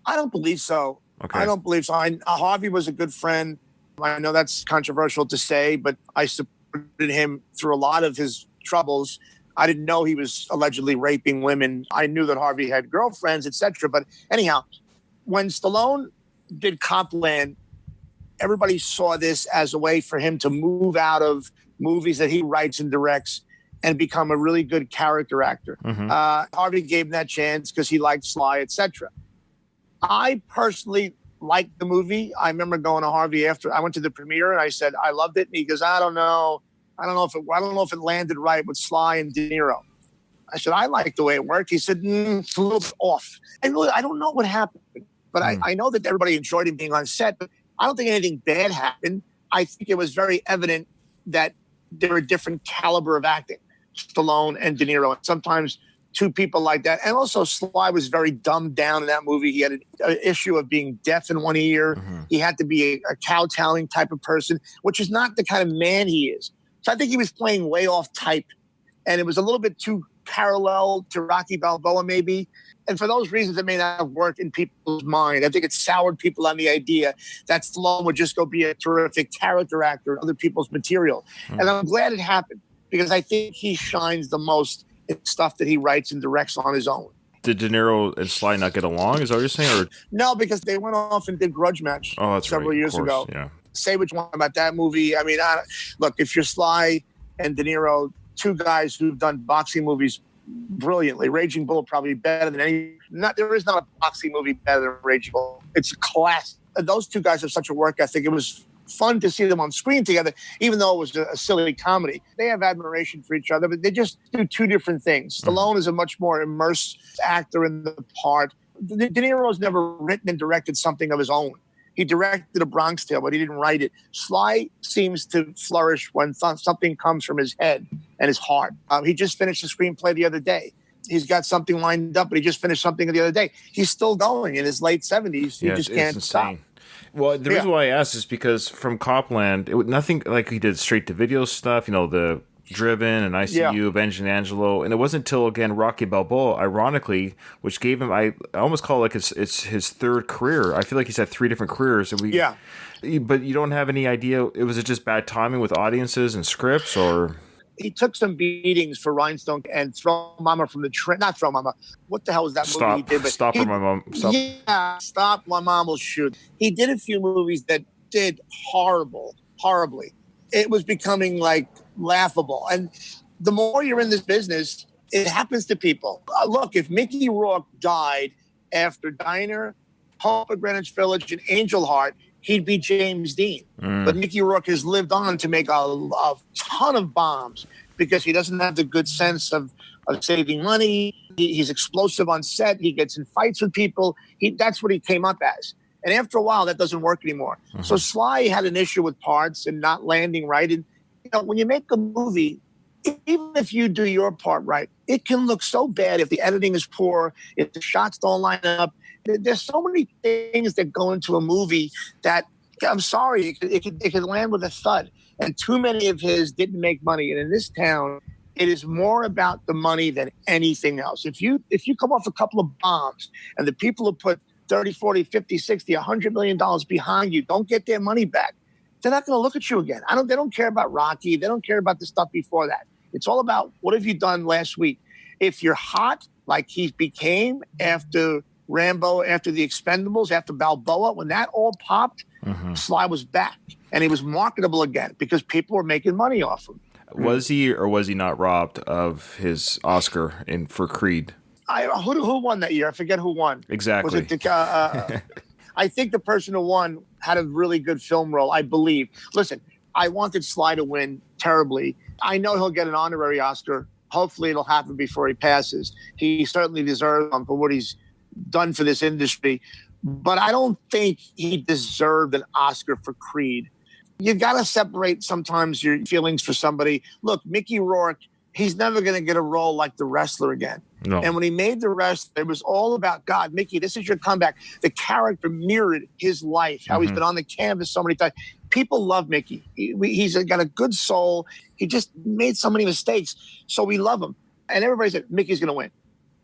I don't believe so. Okay. I don't believe so. Harvey was a good friend. I know that's controversial to say, but I supported him through a lot of his troubles. I didn't know he was allegedly raping women. I knew that Harvey had girlfriends, etc. But anyhow, when Stallone did Copland, everybody saw this as a way for him to move out of movies that he writes and directs and become a really good character actor. Harvey gave him that chance because he liked Sly, etc. I personally liked the movie. I remember going to Harvey after I went to the premiere and I said, I loved it. And he goes, I don't know if it landed right with Sly and De Niro. I said, I like the way it worked. He said, it's a little bit off. And really, I don't know what happened, but I know that everybody enjoyed him being on set, but I don't think anything bad happened. I think it was very evident that there were a different caliber of acting, Stallone and De Niro. And sometimes two people like that. And also Sly was very dumbed down in that movie. He had an issue of being deaf in one ear. He had to be a kowtowing type of person, which is not the kind of man he is. So I think he was playing way off type. And it was a little bit too parallel to Rocky Balboa maybe. And for those reasons, it may not have worked in people's mind. I think it soured people on the idea that Stallone would just go be a terrific character actor in other people's material. And I'm glad it happened because I think he shines the most in stuff that he writes and directs on his own. Did De Niro and Sly not get along? Is that what you're saying? Or? No, because they went off and did Grudge Match several years ago. Yeah. Say what you want about that movie. I mean, look, if you're Sly and De Niro, two guys who've done boxing movies brilliantly, Raging Bull probably better than any. There is not a boxing movie better than Raging Bull. It's a class. Those two guys have such a work ethic. It was fun to see them on screen together, even though it was a silly comedy. They have admiration for each other, but they just do two different things. Stallone is a much more immersed actor in the part. De Niro's never written and directed something of his own. He directed A Bronx Tale, but he didn't write it. Sly seems to flourish when something comes from his head and his heart. He just finished a screenplay the other day. He's got something lined up, but he just finished something the other day. He's still going in his late 70s. He just can't stop. Well, the reason why I asked is because from Copland, it was nothing like he did straight-to-video stuff, the Driven and ICU, Avenged and Angelo, and it wasn't until, again, Rocky Balboa, ironically, which gave him, I almost call it like it's his third career. I feel like he's had three different careers. But you don't have any idea, was it just bad timing with audiences and scripts, or... He took some beatings for Rhinestone and Throw Mama from the Train. Not Throw Mama. What the hell was that movie he did? Stop or My Mom. Stop. Yeah, Stop My Mom Will Shoot. He did a few movies that did horribly. It was becoming like laughable. And the more you're in this business, it happens to people. Look, if Mickey Rourke died after Diner, Hope at Greenwich Village, and Angel Heart, he'd be James Dean. But Mickey Rourke has lived on to make a ton of bombs because he doesn't have the good sense of saving money. He's explosive on set. He gets in fights with people. That's what he came up as. And after a while, that doesn't work anymore. So Sly had an issue with parts and not landing right. And when you make a movie, even if you do your part right, it can look so bad if the editing is poor, if the shots don't line up. There's so many things that go into a movie that, I'm sorry, it could land with a thud. And too many of his didn't make money. And in this town, it is more about the money than anything else. If you come off a couple of bombs and the people who put 30, 40, 50, 60, $100 million behind you don't get their money back, they're not going to look at you again. They don't care about Rocky. They don't care about the stuff before that. It's all about what have you done last week. If you're hot, like he became after Rambo, after the Expendables, after Balboa, when that all popped, Sly was back. And he was marketable again because people were making money off him. Was he or was he not robbed of his Oscar for Creed? Who won that year? I forget who won. Exactly. Was it I think the person who won had a really good film role, I believe. Listen, I wanted Sly to win terribly. I know he'll get an honorary Oscar Hopefully it'll happen before he passes. He certainly deserves for what he's done for this industry. But I don't think he deserved an Oscar for Creed. You got to separate sometimes your feelings for somebody. Look, Mickey Rourke, he's never going to get a role like The Wrestler again. No. And when he made The Wrestler, it was all about, God, Mickey, this is your comeback. The character mirrored his life, how he's been on the canvas so many times. People love Mickey. He's got a good soul. He just made so many mistakes, so we love him. And everybody said, Mickey's going to win.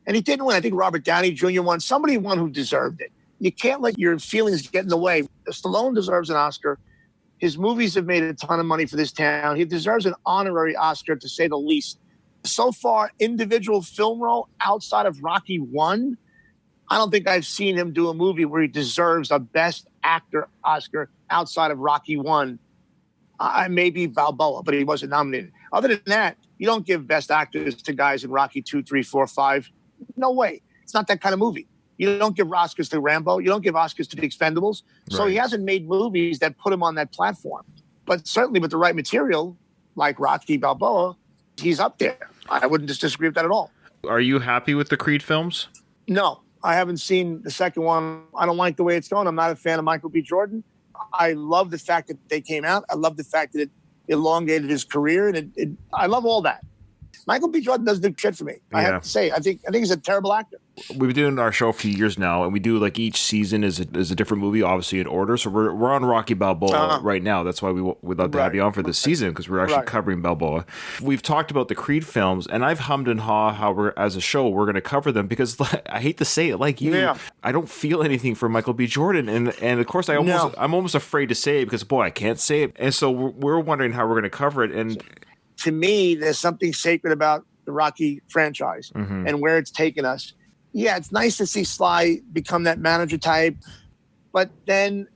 And he didn't win. I think Robert Downey Jr. won. Somebody won who deserved it. You can't let your feelings get in the way. Stallone deserves an Oscar. His movies have made a ton of money for this town. He deserves an honorary Oscar, to say the least. So far, individual film role outside of Rocky 1, I don't think I've seen him do a movie where he deserves a Best Actor Oscar outside of Rocky 1. Maybe Balboa, but he wasn't nominated. Other than that, you don't give Best Actors to guys in Rocky 2, 3, 4, 5. No way. It's not that kind of movie. You don't give Oscars to Rambo. You don't give Oscars to The Expendables. So he hasn't made movies that put him on that platform. But certainly with the right material, like Rocky Balboa, he's up there. I wouldn't just disagree with that at all. Are you happy with the Creed films? No, I haven't seen the second one. I don't like the way it's going. I'm not a fan of Michael B. Jordan. I love the fact that they came out. I love the fact that it elongated his career. And I love all that. Michael B. Jordan doesn't do shit for me. I have to say, I think he's a terrible actor. We've been doing our show a few years now, and we do like each season is a different movie, obviously in order. So we're on Rocky Balboa right now. That's why we'd love to have you on for this season, because we're actually covering Balboa. We've talked about the Creed films, and I've hummed and hawed how as a show we're going to cover them, because I hate to say it, like you, I don't feel anything for Michael B. Jordan, and of course I'm almost afraid to say it, because boy, I can't say it, and so we're wondering how we're going to cover it. And to me, there's something sacred about the Rocky franchise and where it's taken us. Yeah, it's nice to see Sly become that manager type, but then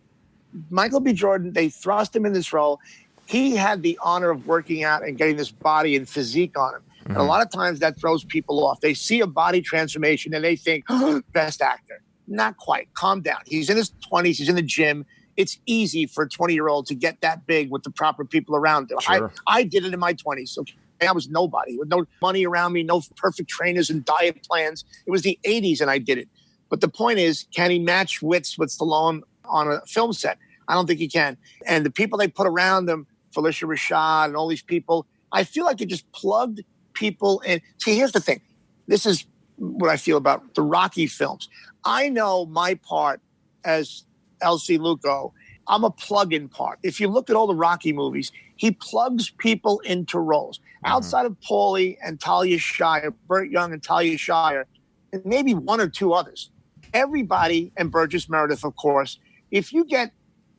Michael B. Jordan, they thrust him in this role. He had the honor of working out and getting this body and physique on him. And a lot of times that throws people off. They see a body transformation and they think, Best Actor. Not quite. Calm down. He's in his 20s. He's in the gym. It's easy for a 20-year-old to get that big with the proper people around him. Sure. I did it in my 20s. Okay. I was nobody with no money around me, no perfect trainers and diet plans. It was the 80s and I did it. But the point is, can he match wits with Stallone on a film set? I don't think he can. And the people they put around him, Felicia Rashad and all these people, I feel like they just plugged people in. See, here's the thing. This is what I feel about the Rocky films. I know my part as L.C. Luco. I'm a plug-in part. If you look at all the Rocky movies, he plugs people into roles. Outside of Paulie and Talia Shire, Burt Young and Talia Shire, and maybe one or two others, everybody, and Burgess Meredith, of course, if you get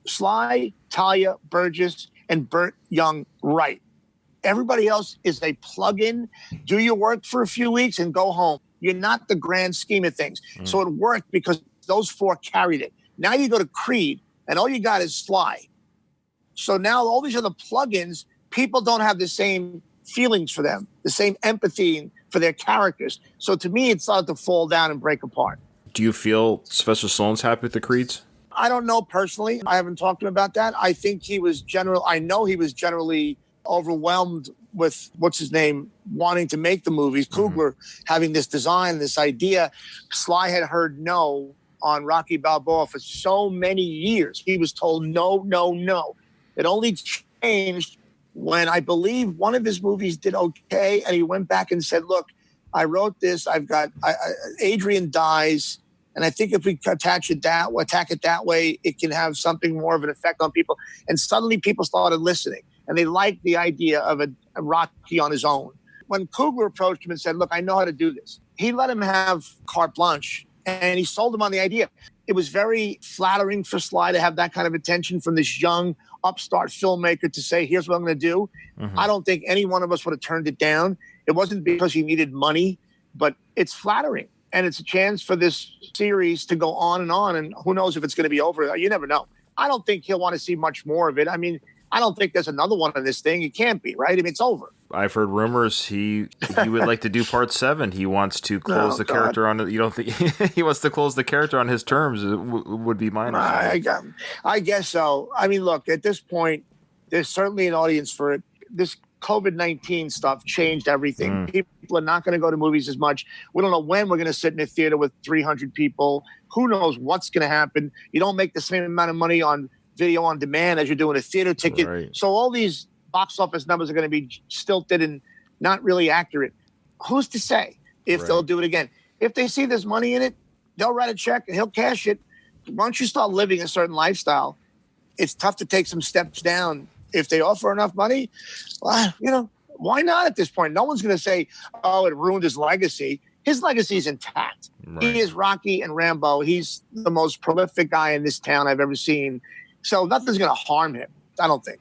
Sly, Talia, Burgess, and Burt Young right, everybody else is a plug-in. Do your work for a few weeks and go home. You're not the grand scheme of things. So it worked because those four carried it. Now you go to Creed, and all you got is Sly. So now all these other plugins, people don't have the same feelings for them, the same empathy for their characters. So to me, it started to fall down and break apart. Do you feel Sylvester Stallone's happy with the Creeds? I don't know personally. I haven't talked to him about that. I think I know he was generally overwhelmed with, what's his name, wanting to make the movies. Coogler having this design, this idea. Sly had heard no on Rocky Balboa for so many years. He was told no, no, no. It only changed when I believe one of his movies did okay, and he went back and said, look, I wrote this. Adrian dies, and I think if we attack it that way, it can have something more of an effect on people. And suddenly people started listening, and they liked the idea of a Rocky on his own. When Coogler approached him and said, look, I know how to do this, he let him have carte blanche, and he sold him on the idea. It was very flattering for Sly to have that kind of attention from this young upstart filmmaker to say, here's what I'm going to do. I don't think any one of us would have turned it down. It wasn't because he needed money, but it's flattering. And it's a chance for this series to go on. And who knows if it's going to be over. You never know. I don't think he'll want to see much more of it. I mean, I don't think there's another one on this thing. It can't be, right? I mean, it's over. I've heard rumors he would like to do part 7. He wants to close the character on it. You don't think he wants to close the character on his terms? Would be my understanding. I guess so. I mean, look, at this point, there's certainly an audience for it. This COVID-19 stuff changed everything. People are not going to go to movies as much. We don't know when we're going to sit in a theater with 300 people. Who knows what's going to happen? You don't make the same amount of money on video on demand as you're doing a theater ticket. Right. So all these box office numbers are going to be stilted and not really accurate. Who's to say if they'll do it again? If they see there's money in it, they'll write a check and he'll cash it. Once you start living a certain lifestyle, it's tough to take some steps down. If they offer enough money, well, why not at this point? No one's going to say, oh, it ruined his legacy. His legacy is intact. Right. He is Rocky and Rambo. He's the most prolific guy in this town I've ever seen. So nothing's going to harm him, I don't think.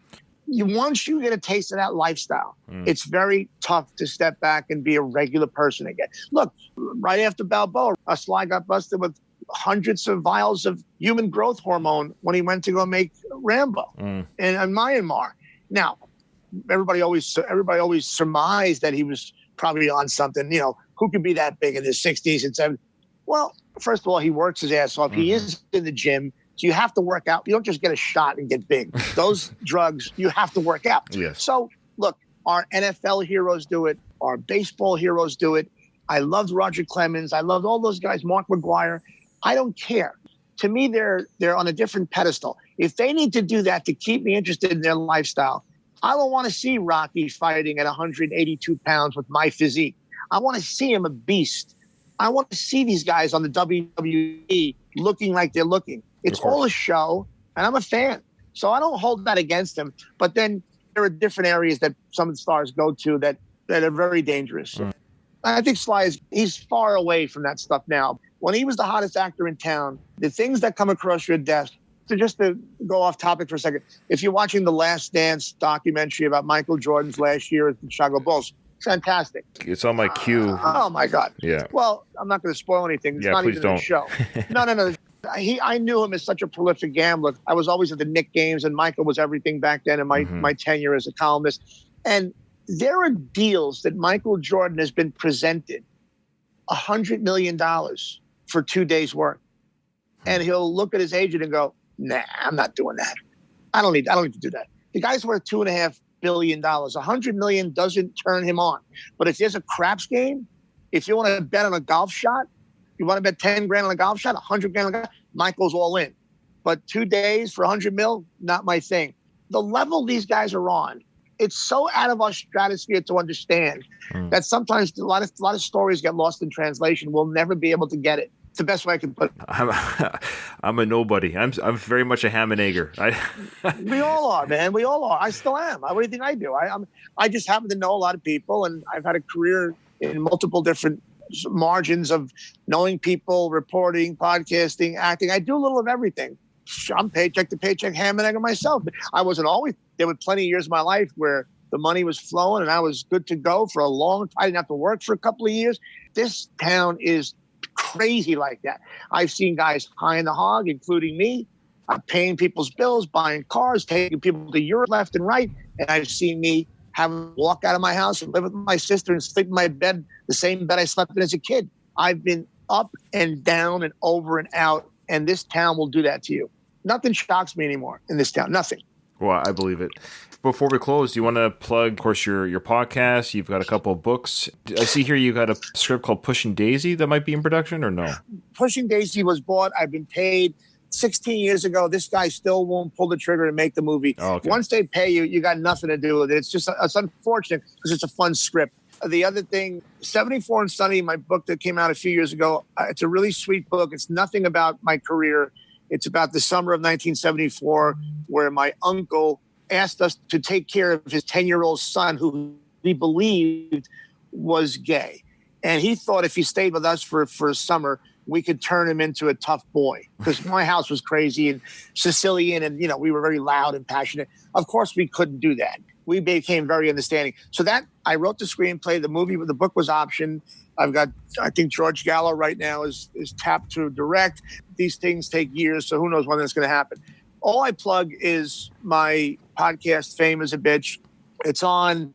Once you get a taste of that lifestyle, it's very tough to step back and be a regular person again. Look, right after Balboa, a Sly got busted with hundreds of vials of human growth hormone when he went to go make Rambo in Myanmar. Now, everybody always surmised that he was probably on something. Who could be that big in his 60s and 70s? Well, first of all, he works his ass off. He is in the gym. So you have to work out. You don't just get a shot and get big. Those drugs, you have to work out. Yes. So, look, our NFL heroes do it. Our baseball heroes do it. I loved Roger Clemens. I loved all those guys, Mark McGuire. I don't care. To me, they're on a different pedestal. If they need to do that to keep me interested in their lifestyle, I don't want to see Rocky fighting at 182 pounds with my physique. I want to see him a beast. I want to see these guys on the WWE looking like they're looking. It's all a show, and I'm a fan. So I don't hold that against him. But then there are different areas that some of the stars go to that are very dangerous. I think Sly he's far away from that stuff now. When he was the hottest actor in town, the things that come across your desk, just to go off topic for a second, if you're watching the Last Dance documentary about Michael Jordan's last year at the Chicago Bulls, fantastic. It's on my queue. Oh, my God. Yeah. Well, I'm not going to spoil anything. It's not even a show. No. I knew him as such a prolific gambler. I was always at the Knicks games, and Michael was everything back then in my tenure as a columnist. And there are deals that Michael Jordan has been presented $100 million for 2 days' work. And he'll look at his agent and go, nah, I'm not doing that. I don't need to do that. The guy's worth $2.5 billion. $100 million doesn't turn him on. But if there's a craps game, if you want to bet on a golf shot, you want to bet 10 grand on a golf shot, 100 grand on a golf shot, Michael's all in. But 2 days for 100 mil, not my thing. The level these guys are on, it's so out of our stratosphere to understand that sometimes a lot of stories get lost in translation. We'll never be able to get it. It's the best way I can put it. I'm a nobody. I'm very much a ham and egger. We all are, man. We all are. I still am. What do you think I do? I just happen to know a lot of people, and I've had a career in multiple different margins of knowing people, reporting, podcasting, acting. I do a little of everything. I'm paycheck to paycheck, ham and egger myself. I wasn't always. There were plenty of years of my life where the money was flowing and I was good to go for a long time. I didn't have to work for a couple of years. This town is crazy like that. I've seen guys high in the hog, including me. I'm paying people's bills, buying cars, taking people to Europe left and right. And I've seen me have to walk out of my house and live with my sister and sleep in my bed, the same bed I slept in as a kid. I've been up and down and over and out, and this town will do that to you. Nothing shocks me anymore in this town. Nothing. Well, I believe it. Before we close, do you want to plug, of course, your podcast? You've got a couple of books. I see here you got a script called Pushing Daisy that might be in production, or no? Pushing Daisy was bought. I've been paid 16 years ago. This guy still won't pull the trigger and make the movie. Oh, okay. Once they pay you, you got nothing to do with it. It's unfortunate because it's a fun script. The other thing, 74 and Sunny, my book that came out a few years ago, it's a really sweet book. It's nothing about my career. It's about the summer of 1974, where my uncle asked us to take care of his 10-year-old son, who he believed was gay. And he thought if he stayed with us for a summer, we could turn him into a tough boy, because my house was crazy and Sicilian, and we were very loud and passionate. Of course, we couldn't do that. We became very understanding. So that I wrote the screenplay, the book was optioned. I've got, I think George Gallo right now is tapped to direct. These things take years, so who knows when that's going to happen. All I plug is my podcast, Fame is a Bitch. It's on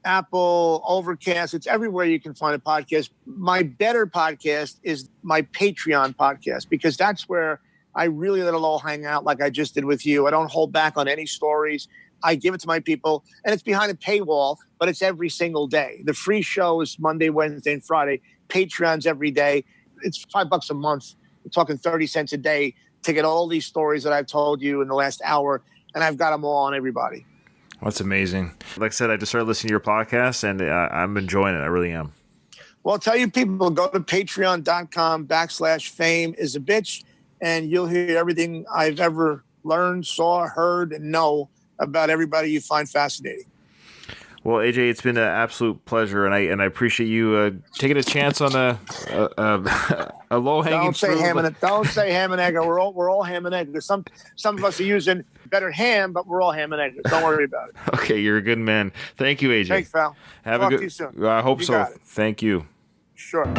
Apple, Overcast. It's everywhere you can find a podcast. My better podcast is my Patreon podcast, because that's where I really let it all hang out like I just did with you. I don't hold back on any stories. I give it to my people, and it's behind a paywall, but it's every single day. The free show is Monday, Wednesday, and Friday. Patreon's every day. It's $5 a month. We're talking 30 cents a day to get all these stories that I've told you in the last hour, and I've got them all on everybody. That's amazing. Like I said, I just started listening to your podcast, and I'm enjoying it. I really am. Well, I'll tell you people, go to patreon.com/fame-is-a-bitch, and you'll hear everything I've ever learned, saw, heard, and know about everybody you find fascinating. Well, AJ, it's been an absolute pleasure, and I appreciate you taking a chance on a low hanging fruit. Don't say ham and egg. We're all ham and egg. Some of us are using better ham, but we're all ham and egg. Don't worry about it. Okay, you're a good man. Thank you, AJ. Thanks, pal. Talk to you soon. I hope so. Thank you. Sure.